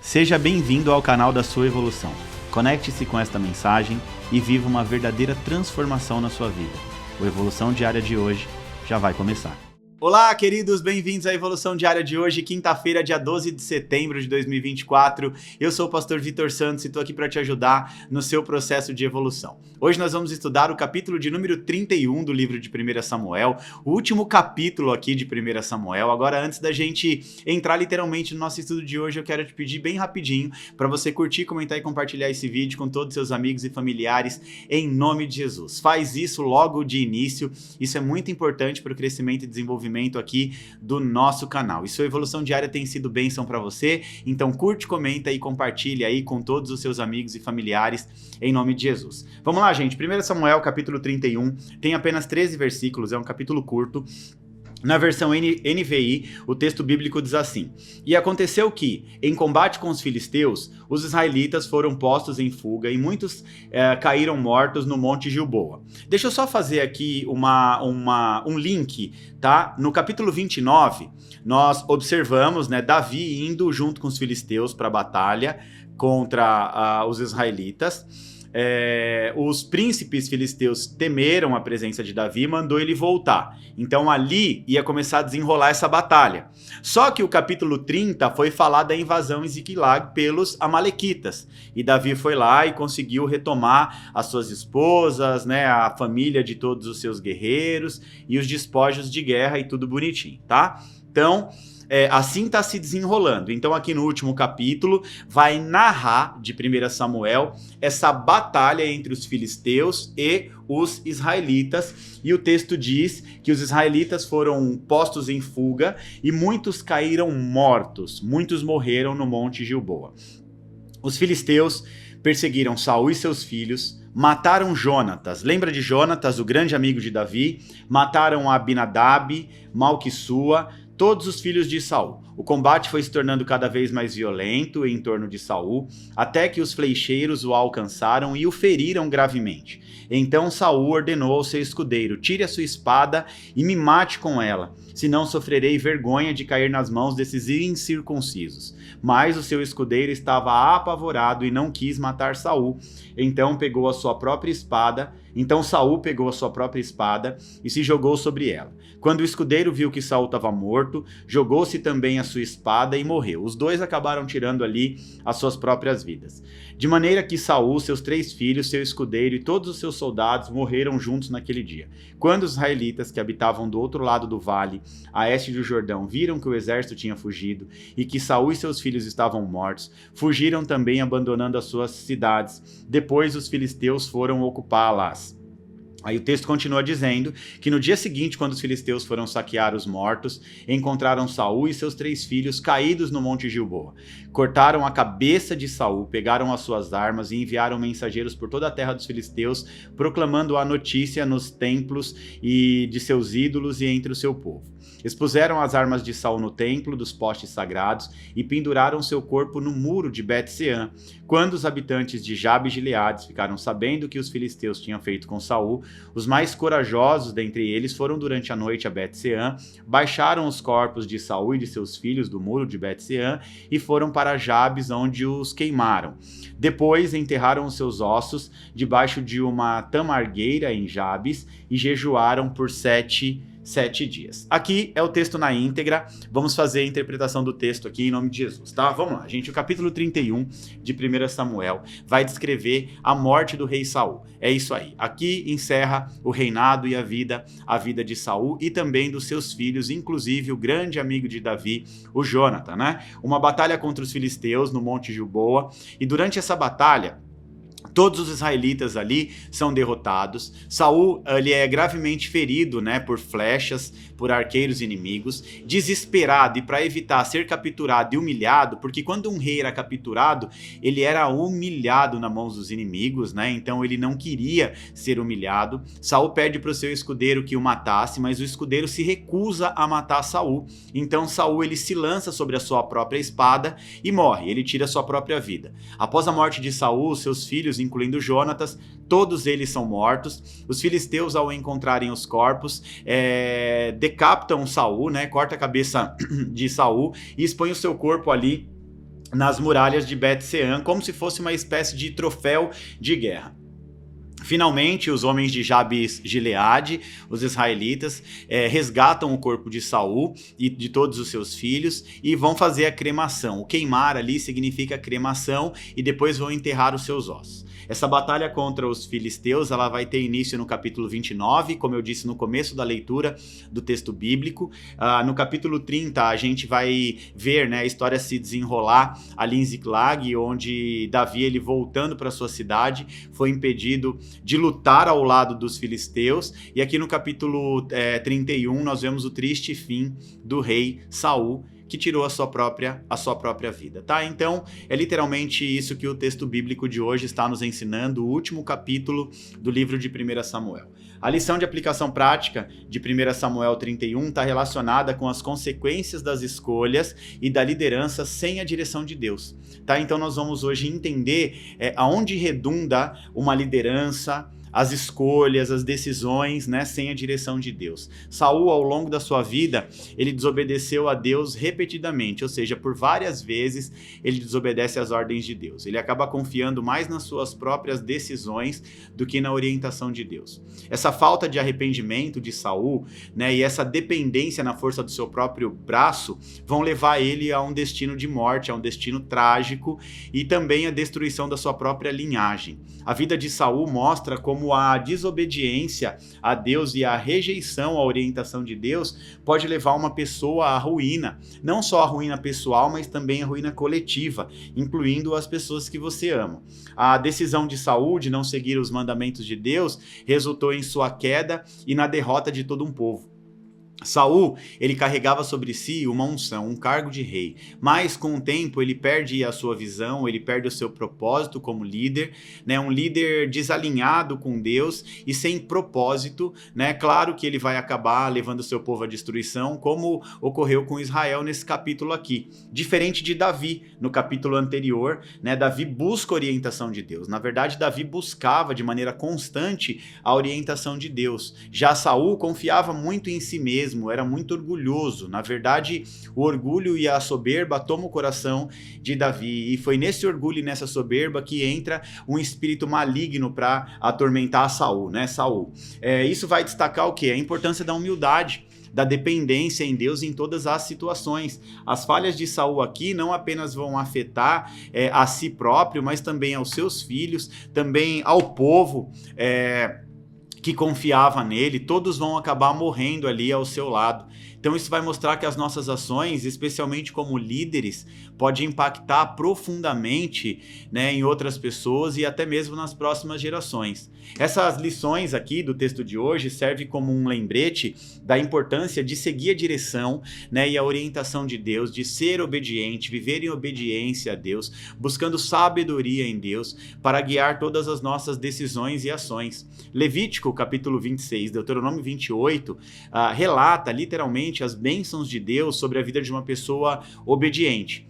Seja bem-vindo ao canal da sua evolução. Conecte-se com esta mensagem e viva uma verdadeira transformação na sua vida. O Evolução Diária de hoje já vai começar. Olá, queridos, bem-vindos à Evolução Diária de hoje, quinta-feira, dia 12 de setembro de 2024. Eu sou o pastor Vitor Santos e estou aqui para te ajudar no seu processo de evolução. Hoje nós vamos estudar o capítulo de número 31 do livro de 1 Samuel, o último capítulo aqui de 1 Samuel. Agora, antes da gente entrar literalmente no nosso estudo de hoje, eu quero te pedir bem rapidinho para você curtir, comentar e compartilhar esse vídeo com todos os seus amigos e familiares, em nome de Jesus. Faz isso logo de início, isso é muito importante para o crescimento e desenvolvimento aqui do nosso canal. E sua evolução diária tem sido bênção para você, então curte, comenta e compartilha aí com todos os seus amigos e familiares em nome de Jesus. Vamos lá, gente. 1 Samuel, capítulo 31, tem apenas 13 versículos, é um capítulo curto. Na versão NVI, o texto bíblico diz assim: E aconteceu que, em combate com os filisteus, os israelitas foram postos em fuga e muitos caíram mortos no Monte Gilboa. Deixa eu só fazer aqui um link, tá? No capítulo 29, nós observamos, Davi indo junto com os filisteus para a batalha contra os israelitas. Os príncipes filisteus temeram a presença de Davi e mandou ele voltar. Então ali ia começar a desenrolar essa batalha. Só que o capítulo 30 foi falar da invasão em Ziklag pelos amalequitas. E Davi foi lá e conseguiu retomar as suas esposas, a família de todos os seus guerreiros e os despojos de guerra e tudo bonitinho, tá? Então, assim está se desenrolando. Então aqui no último capítulo vai narrar de 1 Samuel essa batalha entre os filisteus e os israelitas, e o texto diz que os israelitas foram postos em fuga e muitos caíram mortos, muitos morreram no Monte Gilboa. Os filisteus perseguiram Saul e seus filhos, mataram Jonatas, lembra de Jonatas, o grande amigo de Davi? Mataram Abinadab, Malquissua, todos os filhos de Saul. O combate foi se tornando cada vez mais violento em torno de Saul, até que os flecheiros o alcançaram e o feriram gravemente. Então Saul ordenou ao seu escudeiro: tire a sua espada e me mate com ela, senão sofrerei vergonha de cair nas mãos desses incircuncisos. Mas o seu escudeiro estava apavorado e não quis matar Saul. Então Saul pegou a sua própria espada e se jogou sobre ela. Quando o escudeiro viu que Saul estava morto, jogou-se também a sua espada e morreu. Os dois acabaram tirando ali as suas próprias vidas. De maneira que Saul, seus 3 filhos, seu escudeiro e todos os seus soldados morreram juntos naquele dia. Quando os israelitas que habitavam do outro lado do vale, a este do Jordão, viram que o exército tinha fugido e que Saul e seus filhos estavam mortos, fugiram também, abandonando as suas cidades. Depois os filisteus foram ocupá-las. Aí o texto continua dizendo que no dia seguinte, quando os filisteus foram saquear os mortos, encontraram Saul e seus 3 filhos caídos no Monte Gilboa. Cortaram a cabeça de Saul, pegaram as suas armas e enviaram mensageiros por toda a terra dos filisteus, proclamando a notícia nos templos e de seus ídolos e entre o seu povo. Expuseram as armas de Saul no templo dos postes sagrados e penduraram seu corpo no muro de Bet-Sean. Quando os habitantes de Jabe e Gileade ficaram sabendo que os filisteus tinham feito com Saul, os mais corajosos dentre eles foram durante a noite a Bet-Sean, baixaram os corpos de Saul e de seus filhos do muro de Bet-Sean e foram para Jabes, onde os queimaram. Depois enterraram os seus ossos debaixo de uma tamargueira em Jabes e jejuaram por 7 dias. Aqui é o texto na íntegra, vamos fazer a interpretação do texto aqui em nome de Jesus, tá? Vamos lá, gente. O capítulo 31 de 1 Samuel vai descrever a morte do rei Saul. É isso aí. Aqui encerra o reinado e a vida de Saul e também dos seus filhos, inclusive o grande amigo de Davi, o Jonathan, Uma batalha contra os filisteus no Monte Gilboa, e durante essa batalha, todos os israelitas ali são derrotados. Saul, ele é gravemente ferido, por flechas, por arqueiros inimigos, desesperado, e para evitar ser capturado e humilhado, porque quando um rei era capturado, ele era humilhado nas mãos dos inimigos, então ele não queria ser humilhado. Saul pede para o seu escudeiro que o matasse, mas o escudeiro se recusa a matar Saul. Então Saul, ele se lança sobre a sua própria espada e morre, ele tira a sua própria vida. Após a morte de Saul, seus filhos, incluindo Jonatas, todos eles são mortos. Os filisteus, ao encontrarem os corpos, decapitam Saul, corta a cabeça de Saul e expõe o seu corpo ali nas muralhas de Bet-Sean, como se fosse uma espécie de troféu de guerra. Finalmente, os homens de Jabes-Gileade, os israelitas, resgatam o corpo de Saul e de todos os seus filhos e vão fazer a cremação. O queimar ali significa cremação e depois vão enterrar os seus ossos. Essa batalha contra os filisteus, ela vai ter início no capítulo 29, como eu disse no começo da leitura do texto bíblico. No capítulo 30, a gente vai ver, né, a história se desenrolar ali em Ziklag, onde Davi, ele voltando para sua cidade, foi impedido de lutar ao lado dos filisteus. E aqui no capítulo 31, nós vemos o triste fim do rei Saul, que tirou a sua própria vida, tá? Então, é literalmente isso que o texto bíblico de hoje está nos ensinando, o último capítulo do livro de 1 Samuel. A lição de aplicação prática de 1 Samuel 31 está relacionada com as consequências das escolhas e da liderança sem a direção de Deus, tá? Então, nós vamos hoje entender aonde redunda uma liderança, as escolhas, as decisões, né, sem a direção de Deus. Saul, ao longo da sua vida, ele desobedeceu a Deus repetidamente, ou seja, por várias vezes ele desobedece às ordens de Deus. Ele acaba confiando mais nas suas próprias decisões do que na orientação de Deus. Essa falta de arrependimento de Saul, né, e essa dependência na força do seu próprio braço vão levar ele a um destino de morte, a um destino trágico e também a destruição da sua própria linhagem. A vida de Saul mostra como a desobediência a Deus e a rejeição à orientação de Deus pode levar uma pessoa à ruína, não só a ruína pessoal, mas também a ruína coletiva, incluindo as pessoas que você ama. A decisão de Saul de não seguir os mandamentos de Deus resultou em sua queda e na derrota de todo um povo. Saul, ele carregava sobre si uma unção, um cargo de rei, mas com o tempo ele perde a sua visão, ele perde o seu propósito como líder, né? Um líder desalinhado com Deus e sem propósito, né? Claro que ele vai acabar levando o seu povo à destruição, como ocorreu com Israel nesse capítulo aqui. Diferente de Davi, no capítulo anterior, né? Davi busca a orientação de Deus. Na verdade, Davi buscava de maneira constante a orientação de Deus. Já Saul confiava muito em si mesmo, era muito orgulhoso. Na verdade, o orgulho e a soberba tomam o coração de Davi, e foi nesse orgulho e nessa soberba que entra um espírito maligno para atormentar Saul, né? Isso vai destacar o quê? A importância da humildade, da dependência em Deus em todas as situações. As falhas de Saul aqui não apenas vão afetar a si próprio, mas também aos seus filhos, também ao povo que confiava nele. Todos vão acabar morrendo ali ao seu lado. Então isso vai mostrar que as nossas ações, especialmente como líderes, pode impactar profundamente, né, em outras pessoas e até mesmo nas próximas gerações. Essas lições aqui do texto de hoje servem como um lembrete da importância de seguir a direção, né, e a orientação de Deus, de ser obediente, viver em obediência a Deus, buscando sabedoria em Deus para guiar todas as nossas decisões e ações. Levítico, capítulo 26, Deuteronômio 28, relata literalmente as bênçãos de Deus sobre a vida de uma pessoa obediente.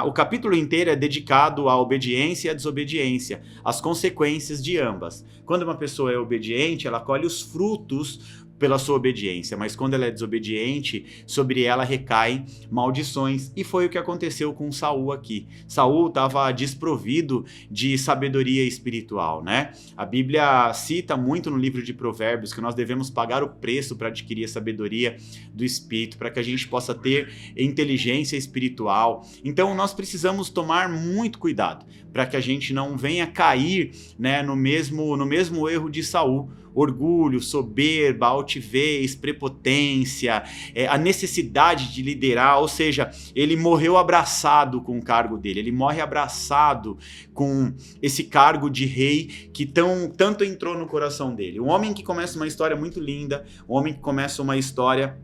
O capítulo inteiro é dedicado à obediência e à desobediência, as consequências de ambas. Quando uma pessoa é obediente, ela colhe os frutos pela sua obediência, mas quando ela é desobediente, sobre ela recaem maldições. E foi o que aconteceu com Saul aqui. Saul estava desprovido de sabedoria espiritual, né? A Bíblia cita muito no livro de Provérbios que nós devemos pagar o preço para adquirir a sabedoria do Espírito, para que a gente possa ter inteligência espiritual. Então nós precisamos tomar muito cuidado para que a gente não venha cair, né, no mesmo erro de Saul. Orgulho, soberba, altivez, prepotência, a necessidade de liderar, ou seja, ele morreu abraçado com o cargo dele, ele morre abraçado com esse cargo de rei que tanto entrou no coração dele. Um homem que começa uma história muito linda, um homem que começa uma história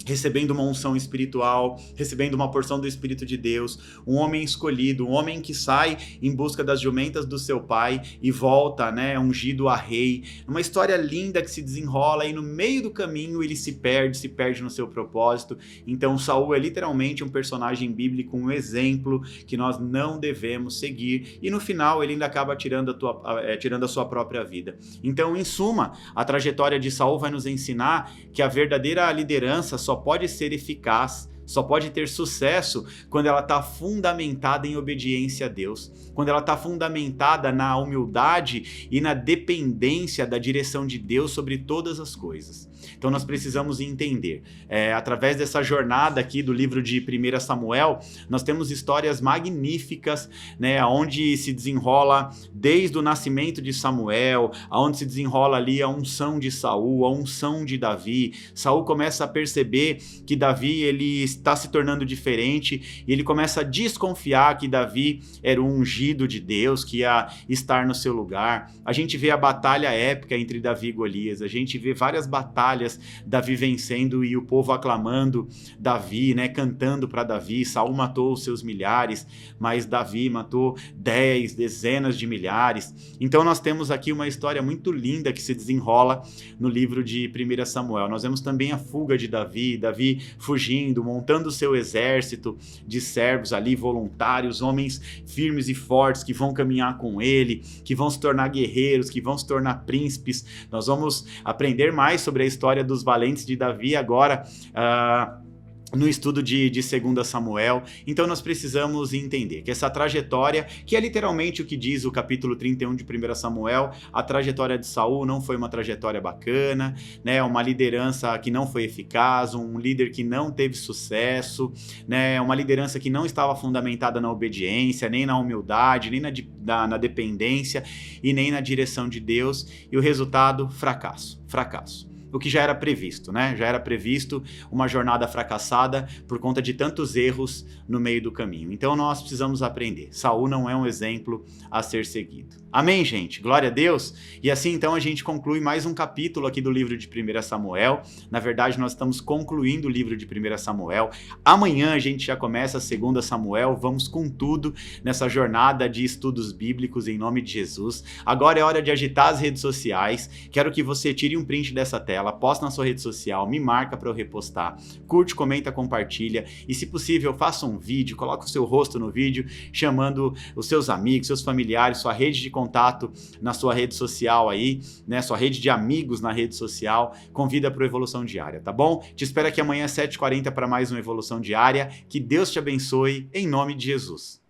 recebendo uma unção espiritual, recebendo uma porção do Espírito de Deus, um homem escolhido, um homem que sai em busca das jumentas do seu pai e volta, né, ungido a rei. Uma história linda que se desenrola e no meio do caminho ele se perde no seu propósito. Então Saul é literalmente um personagem bíblico, um exemplo que nós não devemos seguir, e no final ele ainda acaba tirando a sua própria vida. Então, em suma, a trajetória de Saul vai nos ensinar que a verdadeira liderança só pode ser eficaz, só pode ter sucesso quando ela está fundamentada em obediência a Deus, quando ela está fundamentada na humildade e na dependência da direção de Deus sobre todas as coisas. Então nós precisamos entender, através dessa jornada aqui do livro de 1 Samuel, nós temos histórias magníficas, né, onde se desenrola desde o nascimento de Samuel, onde se desenrola ali a unção de Saul, a unção de Davi. Saul começa a perceber que Davi ele está se tornando diferente e ele começa a desconfiar que Davi era o ungido de Deus, que ia estar no seu lugar. A gente vê a batalha épica entre Davi e Golias, a gente vê várias batalhas, Davi vencendo e o povo aclamando Davi, né, cantando para Davi. Saul matou os seus milhares, mas Davi matou dezenas de milhares. Então nós temos aqui uma história muito linda que se desenrola no livro de 1 Samuel. Nós vemos também a fuga de Davi, Davi fugindo, montando o seu exército de servos ali, voluntários, homens firmes e fortes que vão caminhar com ele, que vão se tornar guerreiros, que vão se tornar príncipes. Nós vamos aprender mais sobre a história dos valentes de Davi agora, no estudo de 2 Samuel. Então nós precisamos entender que essa trajetória, que é literalmente o que diz o capítulo 31 de 1 Samuel, a trajetória de Saul não foi uma trajetória bacana, né? Uma liderança que não foi eficaz, um líder que não teve sucesso, né? Uma liderança que não estava fundamentada na obediência, nem na humildade, nem na dependência e nem na direção de Deus, e o resultado, fracasso. O que já era previsto, né? Já era previsto uma jornada fracassada por conta de tantos erros no meio do caminho. Então nós precisamos aprender. Saul não é um exemplo a ser seguido. Amém, gente? Glória a Deus! E assim então a gente conclui mais um capítulo aqui do livro de 1 Samuel. Na verdade, nós estamos concluindo o livro de 1 Samuel. Amanhã a gente já começa a 2 Samuel. Vamos com tudo nessa jornada de estudos bíblicos em nome de Jesus. Agora é hora de agitar as redes sociais. Quero que você tire um print dessa tela, posta na sua rede social, me marca para eu repostar. Curte, comenta, compartilha. E se possível, faça um vídeo, coloque o seu rosto no vídeo, chamando os seus amigos, seus familiares, sua rede de contato na sua rede social aí, né? Sua rede de amigos na rede social. Convida para o Evolução Diária, tá bom? Te espero aqui amanhã às 7h40 para mais uma Evolução Diária. Que Deus te abençoe em nome de Jesus.